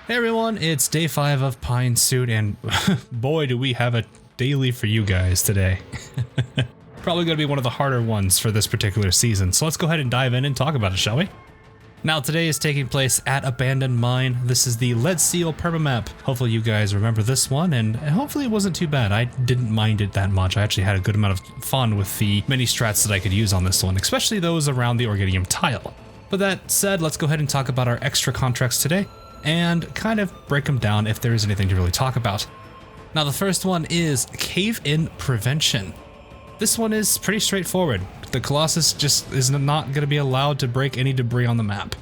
Hey everyone, it's day 5 of Pine Soot, and boy do we have a daily for you guys today. Probably going to be one of the harder ones for this particular season, so let's go ahead and dive in and talk about it, shall we? Now today is taking place at Abandoned Mine. This is the Lead Seal permamap. Hopefully you guys remember this one, and hopefully it wasn't too bad. I didn't mind it that much. I actually had a good amount of fun with the many strats that I could use on this one, especially those around the Organium tile. But that said, let's go ahead and talk about our extra contracts today, and kind of break them down if there is anything to really talk about. Now the first one is Cave-In Prevention. This one is pretty straightforward. The Colossus just is not going to be allowed to break any debris on the map.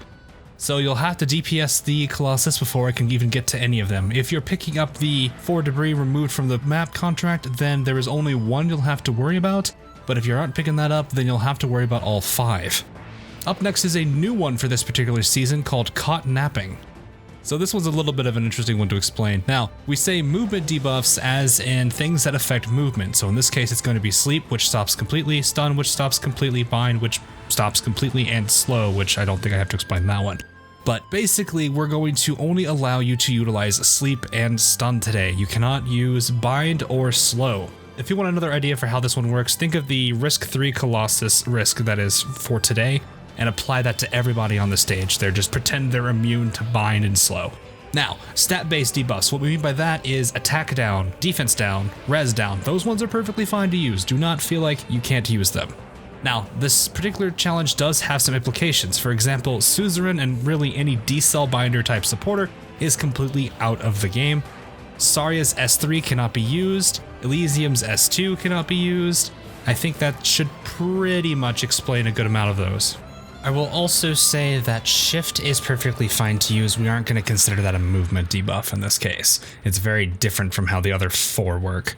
So you'll have to DPS the Colossus before it can even get to any of them. If you're picking up the 4 debris removed from the map contract, then there is only 1 you'll have to worry about, but if you aren't picking that up, then you'll have to worry about all 5. Up next is a new one for this particular season called Caught Napping. So this one's a little bit of an interesting one to explain. Now, we say movement debuffs as in things that affect movement. So in this case, it's going to be sleep, which stops completely, stun, which stops completely, bind, which stops completely, and slow, which I don't think I have to explain that one. But basically, we're going to only allow you to utilize sleep and stun today. You cannot use bind or slow. If you want another idea for how this one works, think of the risk 3 Colossus risk that is for today, and apply that to everybody on the stage. They're just pretend they're immune to bind and slow. Now, stat-based debuffs. What we mean by that is attack down, defense down, res down. Those ones are perfectly fine to use. Do not feel like you can't use them. Now, this particular challenge does have some implications. For example, Suzerain and really any D-Cell binder type supporter is completely out of the game. Saria's S3 cannot be used. Elysium's S2 cannot be used. I think that should pretty much explain a good amount of those. I will also say that shift is perfectly fine to use. We aren't going to consider that a movement debuff in this case. It's very different from how the other 4 work.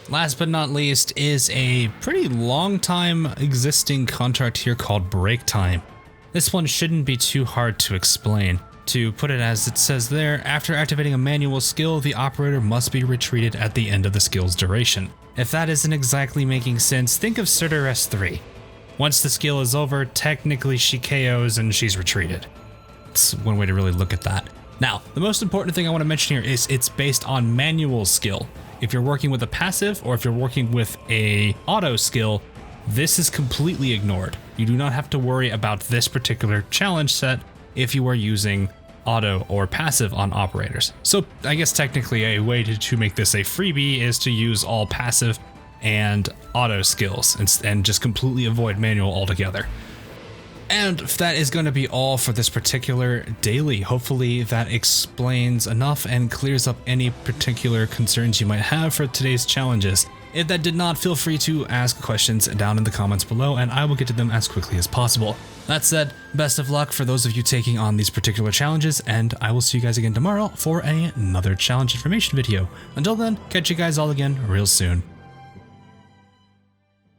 Last but not least is a pretty long time existing contract here called Break Time. This one shouldn't be too hard to explain. To put it as it says there, after activating a manual skill, the operator must be retreated at the end of the skill's duration. If that isn't exactly making sense, think of Surtur S3. Once the skill is over, technically she KOs and she's retreated. It's one way to really look at that. Now, the most important thing I want to mention here is it's based on manual skill. If you're working with a passive or if you're working with a auto skill, this is completely ignored. You do not have to worry about this particular challenge set if you are using auto or passive on operators. So I guess technically a way to make this a freebie is to use all passive and auto skills and just completely avoid manual altogether. And that is going to be all for this particular daily. Hopefully that explains enough and clears up any particular concerns you might have for today's challenges. If that did not, feel free to ask questions down in the comments below and I will get to them as quickly as possible. That said, best of luck for those of you taking on these particular challenges, and I will see you guys again tomorrow for another challenge information video. Until then, catch you guys all again real soon.